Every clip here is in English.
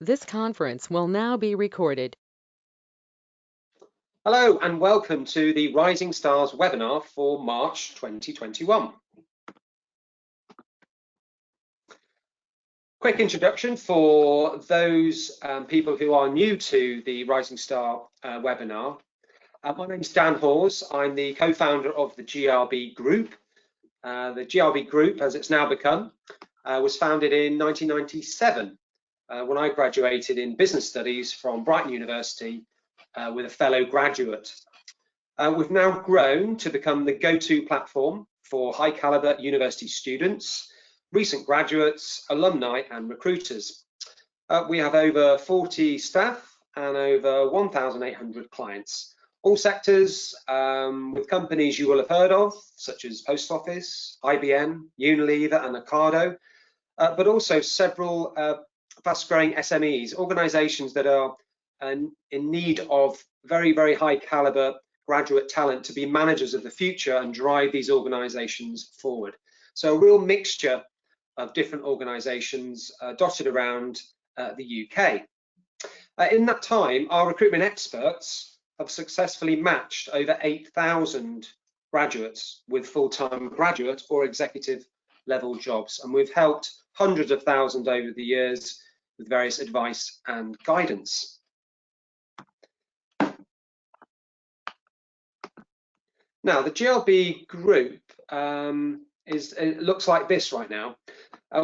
This conference will now be recorded. Hello and welcome to the Rising Stars webinar for March 2021. Quick introduction for those people who are new to the Rising Star webinar. My name is Dan Hawes. I'm the co-founder of the GRB Group. The GRB Group, as it's now become, was founded in 1997 when I graduated in business studies from Brighton University with a fellow graduate. We've now grown to become the go-to platform for high caliber university students, recent graduates, alumni and recruiters. We have over 40 staff and over 1,800 clients, all sectors with companies you will have heard of, such as Post Office, IBM, Unilever and Ocado, but also several fast-growing SMEs, organizations that are in need of very, very high caliber graduate talent to be managers of the future and drive these organizations forward. So a real mixture of different organizations dotted around the UK. In that time, our recruitment experts have successfully matched over 8,000 graduates with full-time graduate or executive level jobs, and we've helped hundreds of thousands over the years with various advice and guidance. Now, the GRB Group it looks like this right now.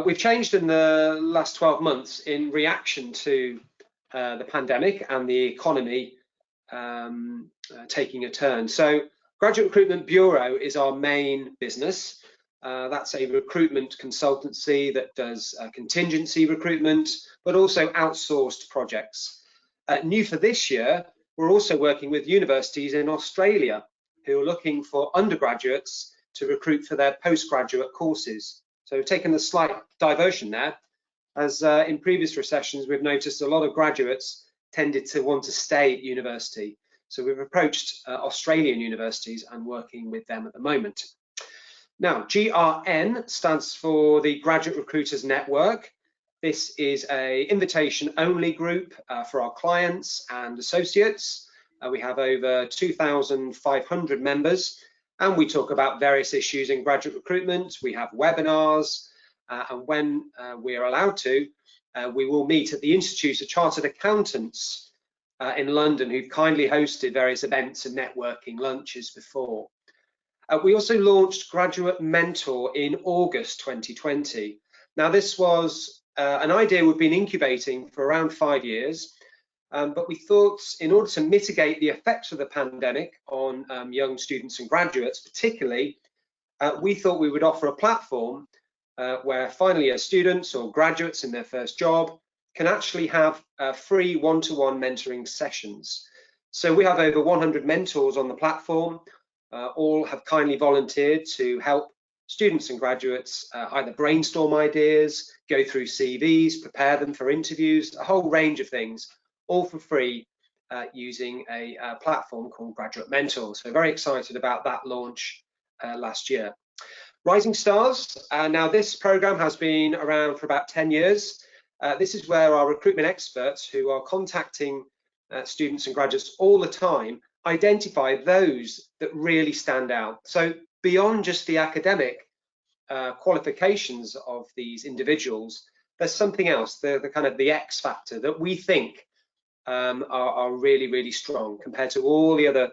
We've changed in the last 12 months in reaction to the pandemic and the economy taking a turn. So Graduate Recruitment Bureau is our main business. That's a recruitment consultancy that does contingency recruitment, but also outsourced projects. New for this year, we're also working with universities in Australia who are looking for undergraduates to recruit for their postgraduate courses. So we've taken a slight diversion there, as in previous recessions, we've noticed a lot of graduates tended to want to stay at university. So we've approached Australian universities and working with them at the moment. Now, GRN stands for the Graduate Recruiters Network. This is an invitation-only group for our clients and associates. We have over 2,500 members, and we talk about various issues in graduate recruitment. We have webinars, and when we are allowed to, we will meet at the Institute of Chartered Accountants in London, who've kindly hosted various events and networking lunches before. We also launched Graduate Mentor in August 2020. Now, this was an idea we've been incubating for around 5 years, but we thought in order to mitigate the effects of the pandemic on young students and graduates particularly, we thought we would offer a platform where final year students or graduates in their first job can actually have free one-to-one mentoring sessions. So we have over 100 mentors on the platform. All have kindly volunteered to help students and graduates either brainstorm ideas, go through CVs, prepare them for interviews, a whole range of things, all for free using a platform called Graduate Mentor. So very excited about that launch last year. Rising Stars, now this program has been around for about 10 years. This is where our recruitment experts who are contacting students and graduates all the time identify those that really stand out. So beyond just the academic qualifications of these individuals, there's something else, the kind of the X factor that we think are really, really strong compared to all the other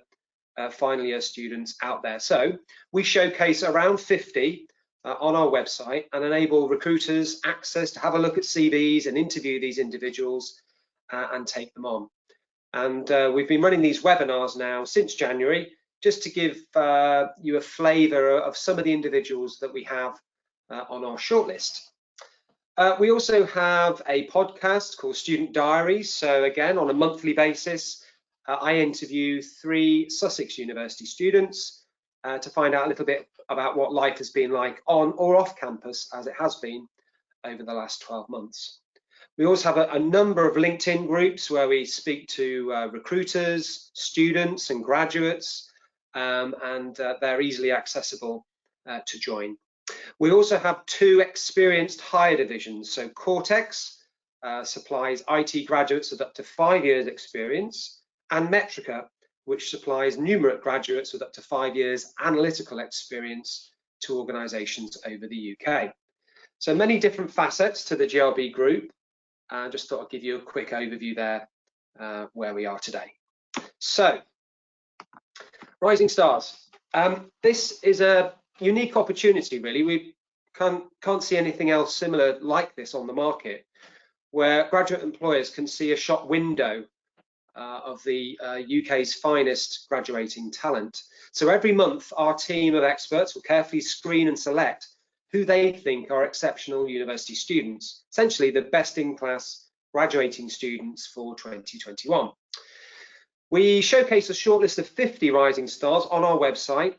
final year students out there. So we showcase around 50 on our website and enable recruiters access to have a look at CVs and interview these individuals and take them on. And we've been running these webinars now since January, just to give you a flavour of some of the individuals that we have on our shortlist. We also have a podcast called Student Diaries. So again, on a monthly basis, I interview 3 Sussex University students to find out a little bit about what life has been like on or off campus, as it has been over the last 12 months. We also have a number of LinkedIn groups where we speak to recruiters, students and graduates, and they're easily accessible to join. We also have 2 experienced hire divisions, so Cortex, supplies IT graduates with up to 5 years experience, and Metrica, which supplies numerate graduates with up to 5 years analytical experience to organisations over the UK. So many different facets to the GRB group. Just thought I'd give you a quick overview there where we are today. So, Rising Stars. This is a unique opportunity, really. We can't see anything else similar like this on the market, where graduate employers can see a shop window of the UK's finest graduating talent. So every month, our team of experts will carefully screen and select who they think are exceptional university students, essentially the best in class graduating students for 2021. We showcase a shortlist of 50 rising stars on our website,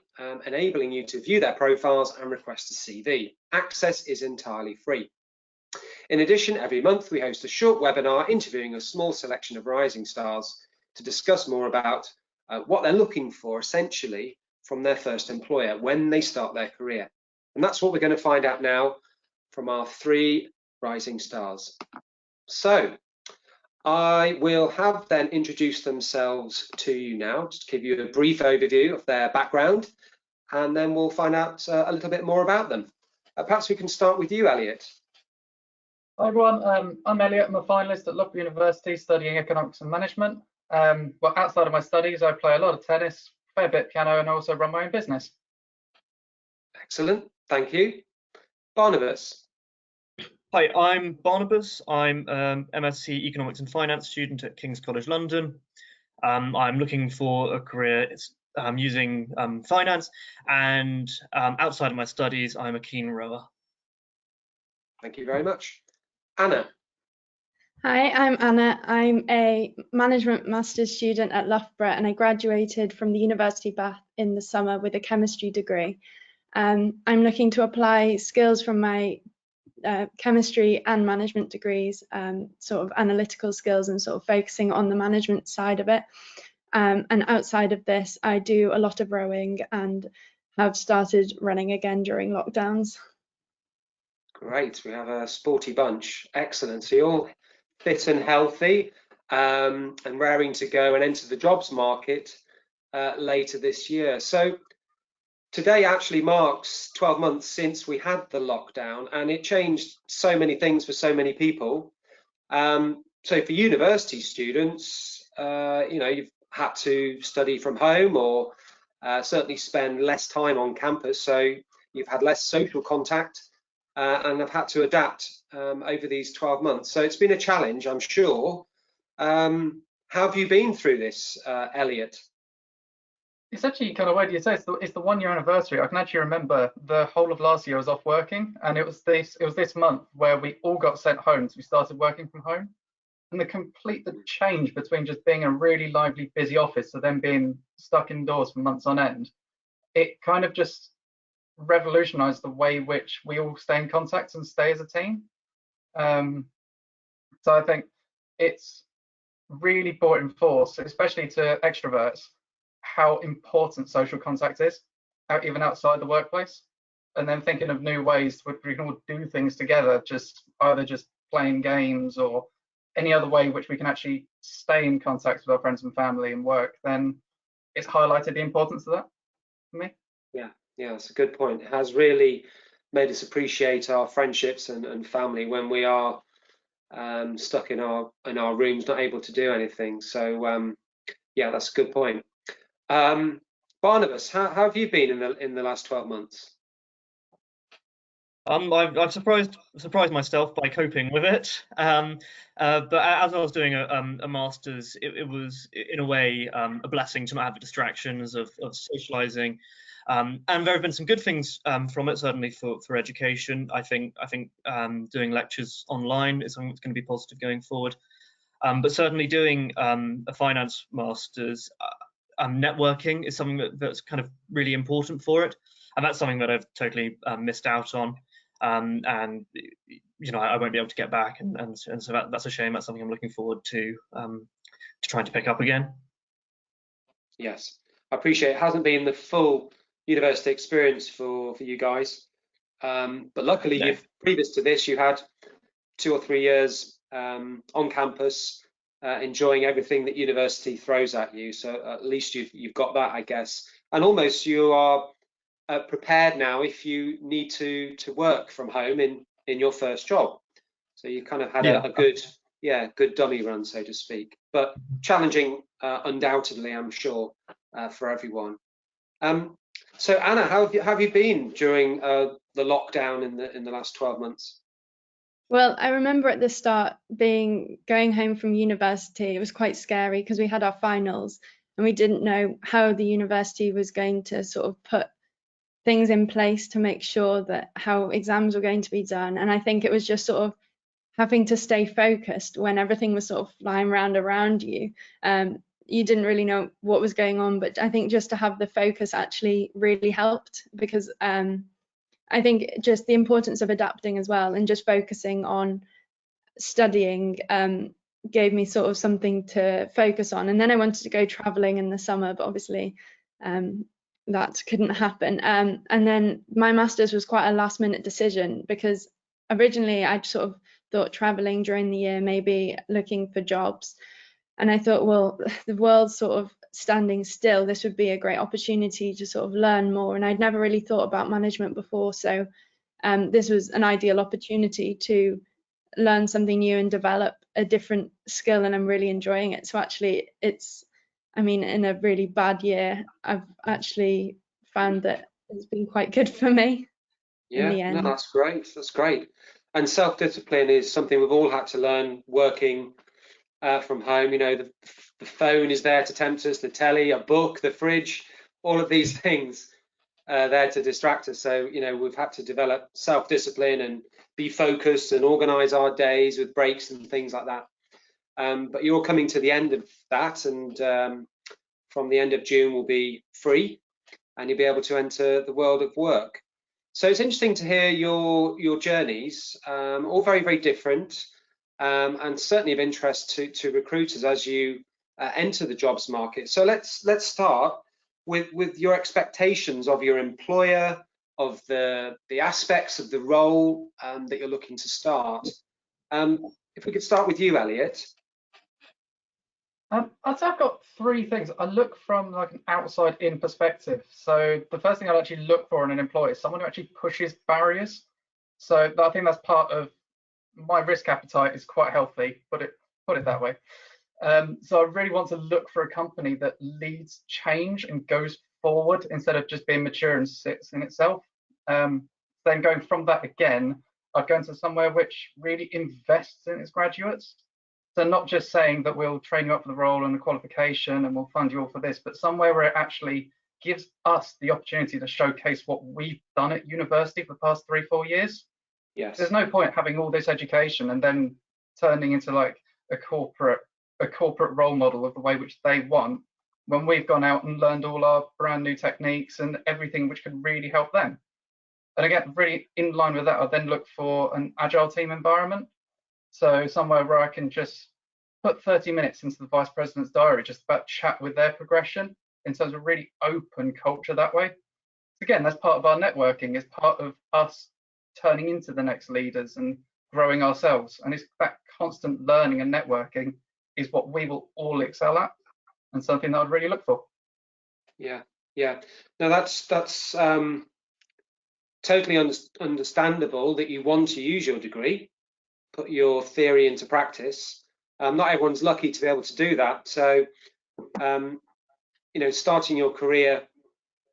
enabling you to view their profiles and request a CV. Access is entirely free. In addition, every month we host a short webinar interviewing a small selection of rising stars to discuss more about what they're looking for, essentially, from their first employer when they start their career. And that's what we're going to find out now from our 3 rising stars. So I will have them introduce themselves to you now, just to give you a brief overview of their background, and then we'll find out a little bit more about them. Perhaps we can start with you, Elliot. Hi everyone, I'm Elliot. I'm a finalist at Loughborough University studying economics and management. Well, outside of my studies, I play a lot of tennis, a fair bit of piano, and I also run my own business. Excellent, thank you. Barnabas. Hi, I'm Barnabas. I'm MSc Economics and Finance student at King's College London. I'm looking for a career using finance, and outside of my studies, I'm a keen rower. Thank you very much. Anna. Hi, I'm Anna. I'm a management master's student at Loughborough, and I graduated from the University of Bath in the summer with a chemistry degree. I'm looking to apply skills from my chemistry and management degrees, sort of analytical skills, and sort of focusing on the management side of it. And outside of this, I do a lot of rowing and have started running again during lockdowns. Great, we have a sporty bunch. Excellent. So you're all fit and healthy and raring to go and enter the jobs market later this year. So today actually marks 12 months since we had the lockdown, and it changed so many things for so many people. So for university students, you know, you've had to study from home or certainly spend less time on campus, so you've had less social contact and have had to adapt over these 12 months. So it's been a challenge, I'm sure. How have you been through this, Elliot? It's actually kind of weird you say it's the 1 year anniversary. I can actually remember the whole of last year I was off working, and it was this month where we all got sent home, so we started working from home. And the change between just being a really lively, busy office to then being stuck indoors for months on end, it kind of just revolutionized the way which we all stay in contact and stay as a team. So I think it's really brought in force, especially to extroverts, how important social contact is, even outside the workplace. And then thinking of new ways where we can all do things together, either just playing games or any other way which we can actually stay in contact with our friends and family and work, then it's highlighted the importance of that for me. Yeah, that's a good point. It has really made us appreciate our friendships and family when we are stuck in our rooms, not able to do anything. So yeah, that's a good point. Barnabas, how have you been in the last 12 months? I've surprised myself by coping with it. But as I was doing a master's, it was in a way a blessing to not have the distractions of socializing. And there have been some good things from it, certainly for education. I think doing lectures online is something that's going to be positive going forward. But certainly doing a finance master's, networking is something that's kind of really important for it, and that's something that I've totally missed out on. And you know, I won't be able to get back, and so that's a shame. That's something I'm looking forward to trying to pick up again. Yes, I appreciate it hasn't been the full university experience for you guys, but luckily, previous to this, you had 2 or 3 years on campus, enjoying everything that university throws at you. So at least you've got that, I guess. And almost you are prepared now if you need to work from home in your first job. So you kind of had a good dummy run, so to speak, but challenging undoubtedly, I'm sure, for everyone. So Anna, how have you been during the lockdown in the last 12 months? Well, I remember at the start going home from university, it was quite scary because we had our finals and we didn't know how the university was going to sort of put things in place to make sure that how exams were going to be done. And I think it was just sort of having to stay focused when everything was sort of flying around you. You didn't really know what was going on, but I think just to have the focus actually really helped, because I think just the importance of adapting as well and just focusing on studying gave me sort of something to focus on. And then I wanted to go traveling in the summer, but obviously that couldn't happen. And then my master's was quite a last minute decision, because originally I'd sort of thought traveling during the year, maybe looking for jobs. And I thought, well, the world's sort of standing still, this would be a great opportunity to sort of learn more. And I'd never really thought about management before. So this was an ideal opportunity to learn something new and develop a different skill. And I'm really enjoying it. So actually in a really bad year, I've actually found that it's been quite good for me. Yeah, in the end. No, that's great. That's great. And self-discipline is something we've all had to learn working from home. You know, the phone is there to tempt us, the telly, a book, the fridge, all of these things there to distract us. So, you know, we've had to develop self-discipline and be focused and organize our days with breaks and things like that. But you're coming to the end of that, and from the end of June we'll be free and you'll be able to enter the world of work. So it's interesting to hear your journeys, all very, very different, and certainly of interest to recruiters as you enter the jobs market. So let's start with your expectations of your employer, of the aspects of the role that you're looking to start. If we could start with you, Elliot. I'd say I've got three things. I look from like an outside in perspective. So the first thing I'd actually look for in an employee is someone who actually pushes barriers. So I think that's part of my risk appetite is quite healthy, put it that way. So I really want to look for a company that leads change and goes forward instead of just being mature and sits in itself. Then going from that again, I'd go into somewhere which really invests in its graduates. So not just saying that we'll train you up for the role and the qualification and we'll fund you all for this, but somewhere where it actually gives us the opportunity to showcase what we've done at university for the past 3-4 years. Yes. There's no point having all this education and then turning into like a corporate role model of the way which they want, when we've gone out and learned all our brand new techniques and everything which can really help them. And again, really in line with that, I'll then look for an agile team environment. So somewhere where I can just put 30 minutes into the vice president's diary, just about chat with their progression in terms of really open culture that way. Again, that's part of our networking, is part of us turning into the next leaders and growing ourselves. And it's that constant learning and networking is what we will all excel at, and something that I'd really look for. Yeah. No, that's totally understandable that you want to use your degree, put your theory into practice. Not everyone's lucky to be able to do that. So, you know, starting your career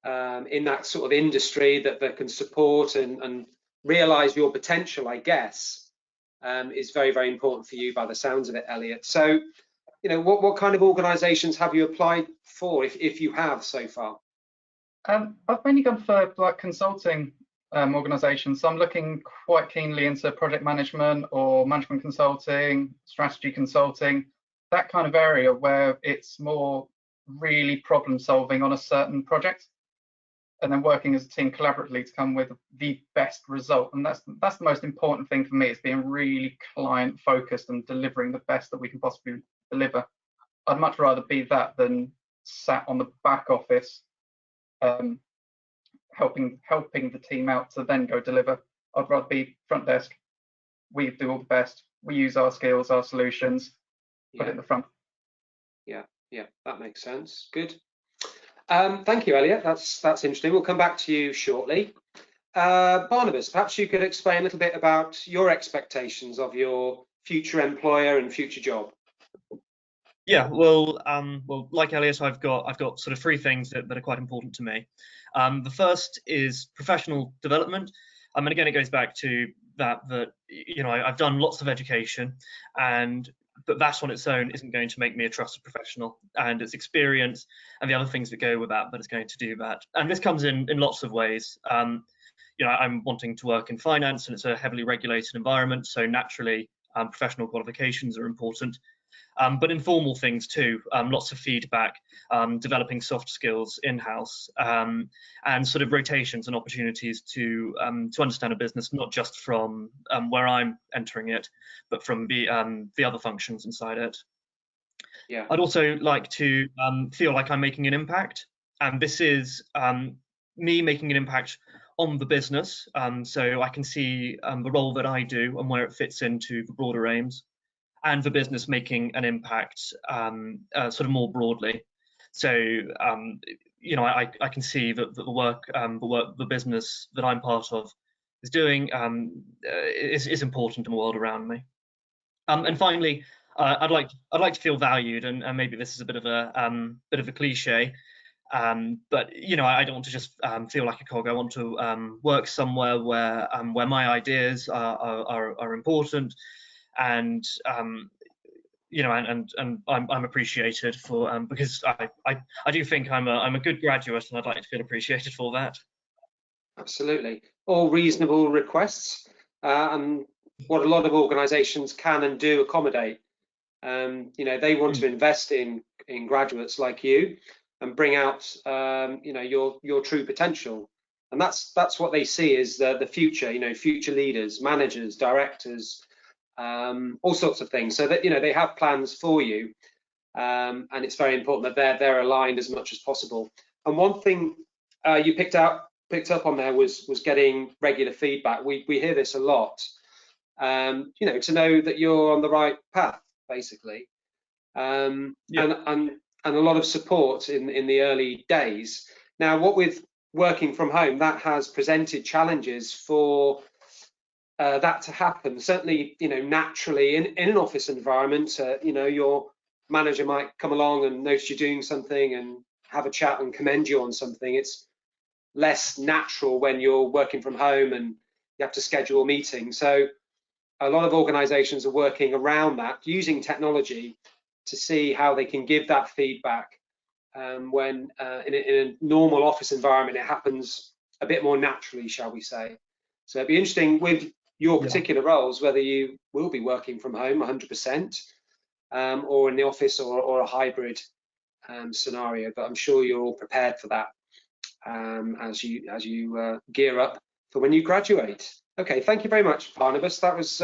in that sort of industry that can support and realize your potential, I guess, is very, very important for you by the sounds of it, Elliot. So, you know, what kind of organizations have you applied for, if you have so far? I've mainly gone for like consulting organizations. So I'm looking quite keenly into project management or management consulting, strategy consulting, that kind of area where it's more really problem solving on a certain project, and then working as a team collaboratively to come with the best result. And that's the most important thing for me, is being really client focused and delivering the best that we can possibly deliver. I'd much rather be that than sat on the back office helping the team out to then go deliver. I'd rather be front desk. We do all the best. we use our skills, our solutions, put it Yeah, in the front. yeah, that makes sense. Good. Thank you, Elliot. That's interesting. We'll come back to you shortly. Barnabas, perhaps you could explain a little bit about your expectations of your future employer and future job. Yeah, well, like Elliot, I've got sort of three things that are quite important to me. The first is professional development. And again, it goes back to that you know, I've done lots of education, but that on its own isn't going to make me a trusted professional, and it's experience and the other things that go with that is going to do that. And this comes in lots of ways. You know, I'm wanting to work in finance, and it's a heavily regulated environment, so naturally professional qualifications are important. But informal things too, lots of feedback, developing soft skills in-house, and sort of rotations and opportunities to understand a business, not just from where I'm entering it, but from the other functions inside it. Yeah. I'd also like to feel like I'm making an impact, and this is me making an impact on the business, so I can see the role that I do and where it fits into the broader aims, and the business making an impact sort of more broadly. So you know, I can see that the work the business that I'm part of is doing is important in the world around me. And finally, I'd like to feel valued, and maybe this is a bit of a cliche, but you know, I don't want to just feel like a cog. I want to work somewhere where my ideas are important, and you know, and I'm appreciated for because I do think I'm a good graduate, and I'd like to feel appreciated for that. Absolutely, all reasonable requests, and what a lot of organisations can and do accommodate. You know, they want to invest in graduates like you and bring out you know, your true potential, and that's what they see is the future. You know, future leaders, managers, directors, all sorts of things, so that, you know, they have plans for you, and it's very important that they're aligned as much as possible. And one thing you picked up on there was getting regular feedback. We hear this a lot. You know, to know that you're on the right path, basically, and a lot of support in the early days. Now, what with working from home, that has presented challenges for that to happen. Certainly, you know, naturally in an office environment, you know, your manager might come along and notice you're doing something and have a chat and commend you on something. It's less natural when you're working from home and you have to schedule meetings. So a lot of organizations are working around that, using technology to see how they can give that feedback when in a normal office environment it happens a bit more naturally, shall we say. So it'd be interesting with your particular roles whether you will be working from home 100% or in the office, or a hybrid scenario, but I'm sure you're all prepared for that as you gear up for when you graduate. Okay, thank you very much, Barnabas. That was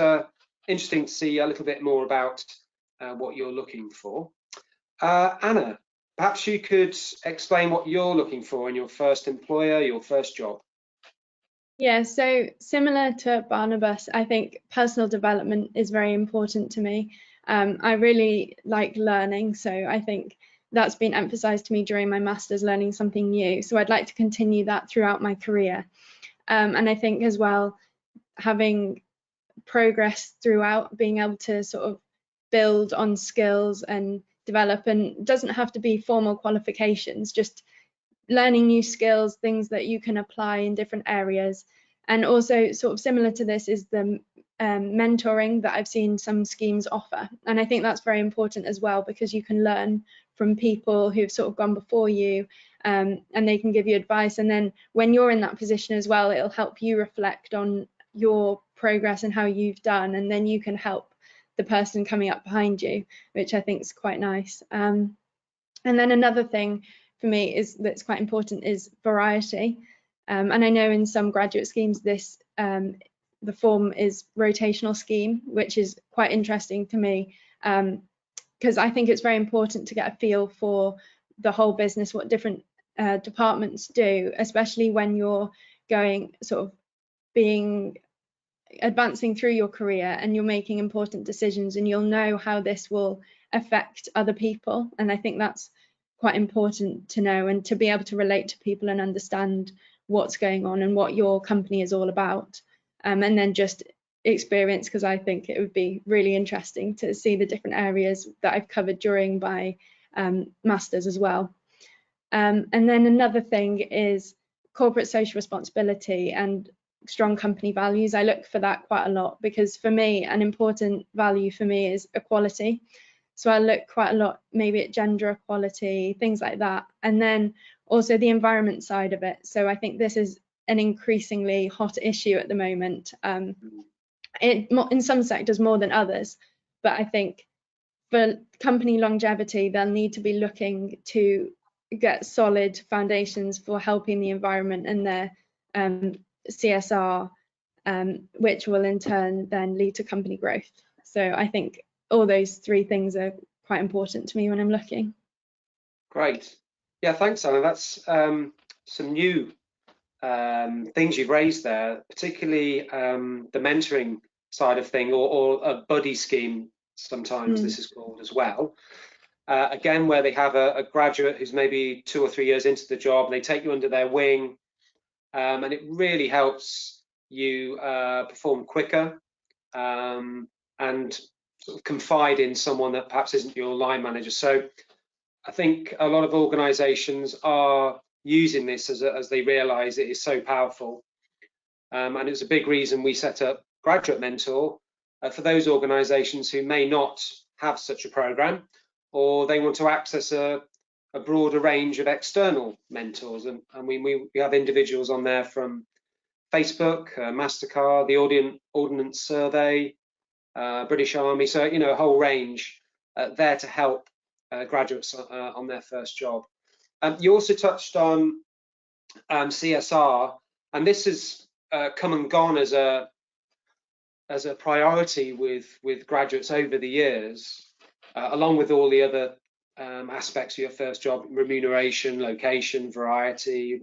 interesting to see a little bit more about what you're looking for. Anna, perhaps you could explain what you're looking for in your first employer, your first job. Yeah, so similar to Barnabas, I think personal development is very important to me. I really like learning, so I think that's been emphasized to me during my master's, learning something new. So I'd like to continue that throughout my career. And I think as well, having progress throughout, being able to sort of build on skills and develop, and it doesn't have to be formal qualifications, just learning new skills, things that you can apply in different areas. And also sort of similar to this is the mentoring that I've seen some schemes offer. And I think that's very important as well, because you can learn from people who've sort of gone before you, and they can give you advice. And then when you're in that position as well, it'll help you reflect on your progress and how you've done, and then you can help the person coming up behind you, which I think is quite nice. And then another thing for me is that's quite important is variety. And I know in some graduate schemes this the form is rotational scheme, which is quite interesting to me, because I think it's very important to get a feel for the whole business, what different departments do, especially when you're going sort of being advancing through your career and you're making important decisions, and you'll know how this will affect other people. And I think that's quite important to know, and to be able to relate to people and understand what's going on and what your company is all about. And then just experience, because I think it would be really interesting to see the different areas that I've covered during my masters as well. And then another thing is corporate social responsibility and strong company values. I look for that quite a lot, because for me, an important value for me is equality. So I look quite a lot maybe at gender equality, things like that. And then also the environment side of it. So I think this is an increasingly hot issue at the moment. In some sectors more than others, but I think for company longevity, they'll need to be looking to get solid foundations for helping the environment and their CSR, which will in turn then lead to company growth. So I think all those three things are quite important to me when I'm looking. Great. Yeah, thanks, Anna. That's some new things you've raised there, particularly the mentoring side of thing, or a buddy scheme, sometimes this is called as well. Again, where they have a graduate who's maybe 2 or 3 years into the job, and they take you under their wing, and it really helps you perform quicker and sort of confide in someone that perhaps isn't your line manager. So I think a lot of organizations are using this as they realize it is so powerful. And it's a big reason we set up Graduate Mentor for those organizations who may not have such a program, or they want to access a broader range of external mentors. And we have individuals on there from Facebook, MasterCard, the Ordnance Survey, British Army, so a whole range there to help graduates on their first job. You also touched on CSR, and this has come and gone as a priority with graduates over the years, along with all the other aspects of your first job: remuneration, location, variety,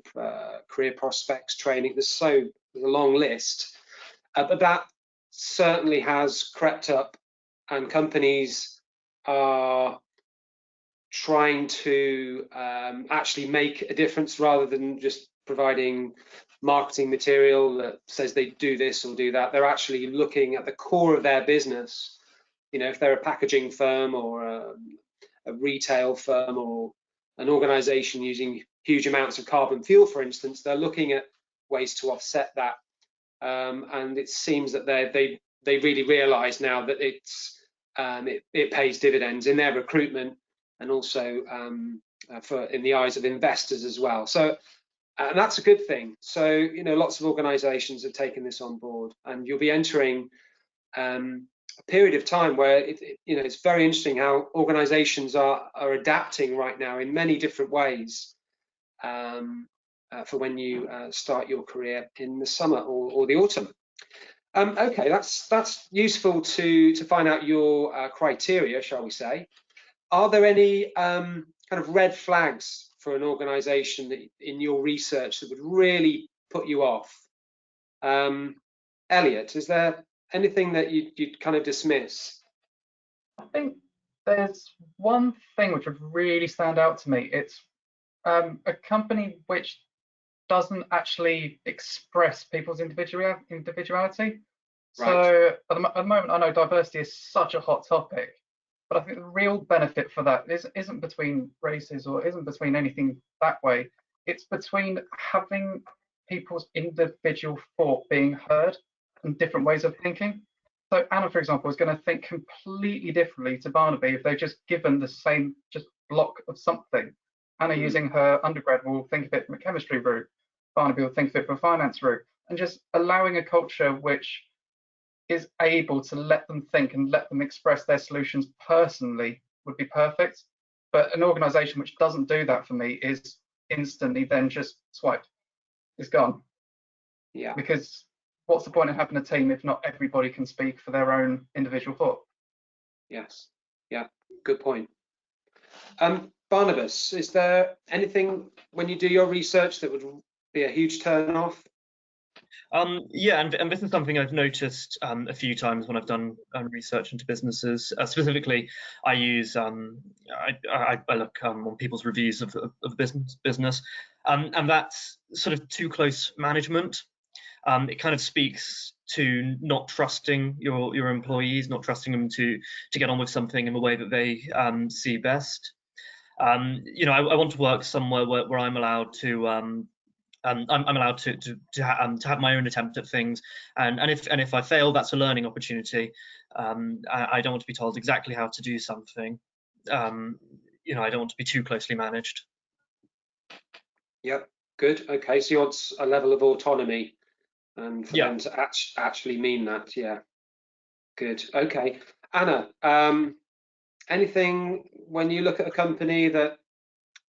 career prospects, training. There's a long list, but that certainly has crept up, and companies are trying to actually make a difference rather than just providing marketing material that says they do this or do that. They're actually looking at the core of their business. If they're a packaging firm or a retail firm or an organization using huge amounts of carbon fuel, for instance, they're looking at ways to offset that. And it seems that they really realize now that it pays dividends in their recruitment, and also in the eyes of investors as well. So, and that's a good thing. So, lots of organizations have taken this on board, and you'll be entering a period of time where it's very interesting how organizations are adapting right now in many different ways for when you start your career in the summer or the autumn. Okay, that's useful to find out your criteria, shall we say. Are there any kind of red flags for an organization that in your research that would really put you off? Elliot, is there anything that you'd kind of dismiss? I think there's one thing which would really stand out to me. It's a company which doesn't actually express people's individuality. Right. So at the moment, I know diversity is such a hot topic, but I think the real benefit for that isn't between races or isn't between anything that way. It's between having people's individual thought being heard and different ways of thinking. So Anna, for example, is going to think completely differently to Barnaby if they're just given the same just block of something. Anna, using her undergrad, will think of it from a chemistry route. Barnaby will think of it from a finance route. And just allowing a culture which is able to let them think and let them express their solutions personally would be perfect. But an organization which doesn't do that for me is instantly then just swiped. It's gone. Yeah. Because what's the point in having a team if not everybody can speak for their own individual thought? Yes. Yeah. Good point. Barnabas, is there anything when you do your research that would be a huge turn off? Yeah, and this is something I've noticed a few times when I've done research into businesses. Specifically, I use I look on people's reviews of business, and that's sort of too close management. It kind of speaks to not trusting your employees, not trusting them to get on with something in the way that they see best. You know, I want to work somewhere where I'm allowed to. I'm allowed to have my own attempt at things, and if I fail, that's a learning opportunity. I don't want to be told exactly how to do something. You know, I don't want to be too closely managed. Yep, good. Okay, so you want a level of autonomy, and for them to actually mean that. Yeah, good. Okay, Anna. Anything when you look at a company that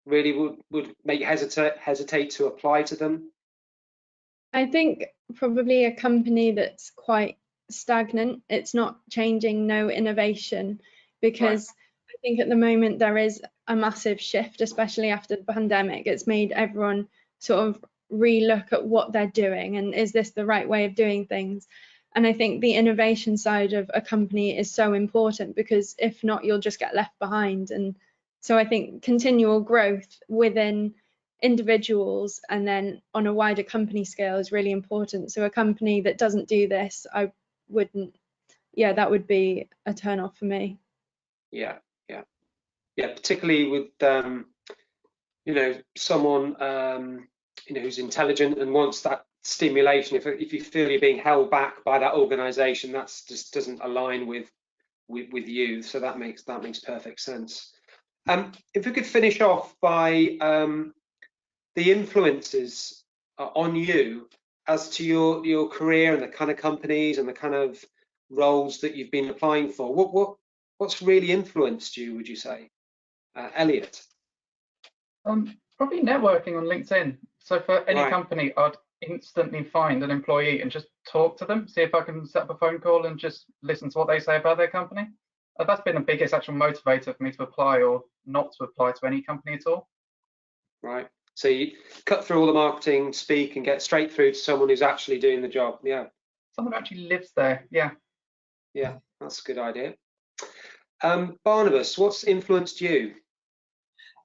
really would make you hesitate to apply to them? I think probably a company that's quite stagnant. It's not changing, no innovation, because I think at the moment there is a massive shift, especially after the pandemic. It's made everyone sort of relook at what they're doing and is this the right way of doing things? And I think the innovation side of a company is so important, because if not, you'll just get left behind. And so I think continual growth within individuals and then on a wider company scale is really important. So a company that doesn't do this, I wouldn't, yeah, that would be a turn off for me. Yeah, particularly with you know, someone you know, who's intelligent and wants that stimulation. If you feel you're being held back by that organization, that's just doesn't align with you. So that makes perfect sense. If we could finish off by the influences on you as to your career and the kind of companies and the kind of roles that you've been applying for. What's really influenced you, would you say, Elliot? Probably networking on LinkedIn. So for any company, I'd instantly find an employee and just talk to them, see if I can set up a phone call and just listen to what they say about their company. That's been the biggest actual motivator for me to apply or not to apply to any company at all. Right. So you cut through all the marketing speak and get straight through to someone who's actually doing the job. Yeah. Someone who actually lives there. Yeah. Yeah, that's a good idea. Barnabas, what's influenced you?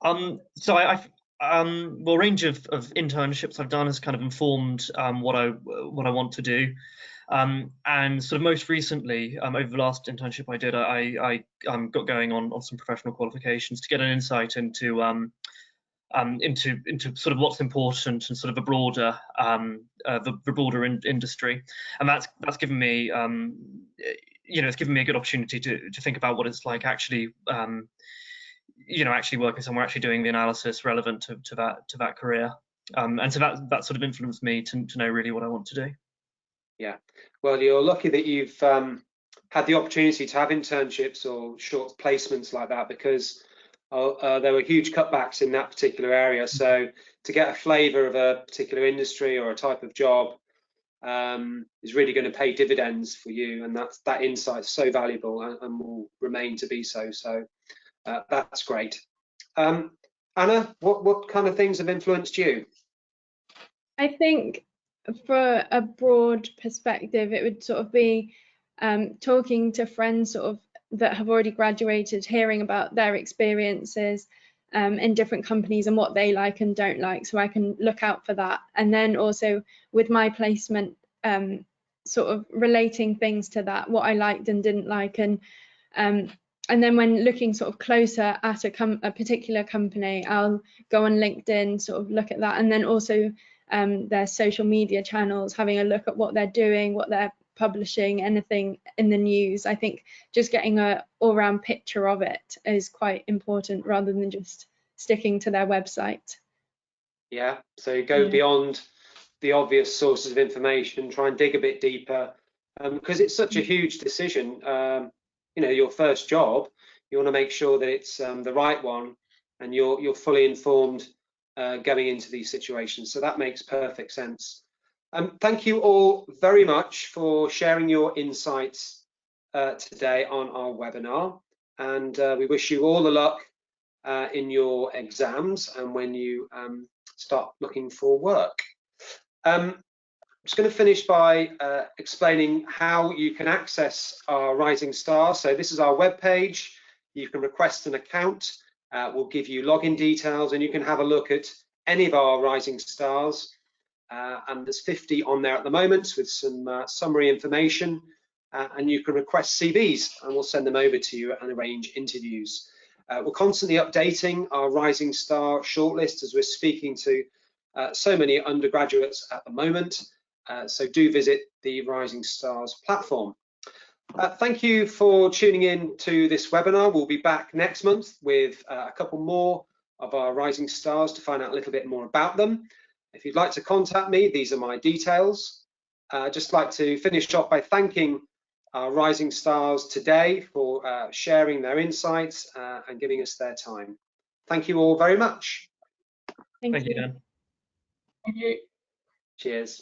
So I've well, a range of internships I've done has kind of informed what I want to do. And sort of most recently, over the last internship I did, I got going on some professional qualifications to get an insight into sort of what's important and sort of a broader the broader industry, and that's given me you know, it's given me a good opportunity to think about what it's like actually you know, actually working somewhere, actually doing the analysis relevant to that career, and so that sort of influenced me to know really what I want to do. Yeah, well, you're lucky that you've had the opportunity to have internships or short placements like that, because there were huge cutbacks in that particular area. So to get a flavour of a particular industry or a type of job is really going to pay dividends for you, and that insight's so valuable and will remain to be so. So that's great. Anna, what kind of things have influenced you? I think for a broad perspective, it would sort of be talking to friends sort of that have already graduated, hearing about their experiences in different companies and what they like and don't like, so I can look out for that. And then also with my placement, sort of relating things to that, what I liked and didn't like, and then when looking sort of closer at a particular company, I'll go on LinkedIn, sort of look at that, and then also their social media channels, having a look at what they're doing, what they're publishing, anything in the news. I think just getting a all-round picture of it is quite important, rather than just sticking to their website. Yeah, so you go beyond the obvious sources of information, try and dig a bit deeper, because it's such a huge decision. You know, your first job, you want to make sure that it's the right one, and you're fully informed going into these situations. So that makes perfect sense. Thank you all very much for sharing your insights today on our webinar, and we wish you all the luck in your exams and when you start looking for work. just going to finish by explaining how you can access our Rising Stars. So this is our web page. You can request an account. We'll give you login details, and you can have a look at any of our Rising Stars. And there's 50 on there at the moment with some summary information. And you can request CVs, and we'll send them over to you and arrange interviews. We're constantly updating our Rising Star shortlist as we're speaking to so many undergraduates at the moment. So do visit the Rising Stars platform. Thank you for tuning in to this webinar. We'll be back next month with a couple more of our Rising Stars to find out a little bit more about them. If you'd like to contact me, these are my details. I'd just like to finish off by thanking our Rising Stars today for sharing their insights and giving us their time. Thank you all very much. Thank Thank you, you. Dan. Thank you. Cheers.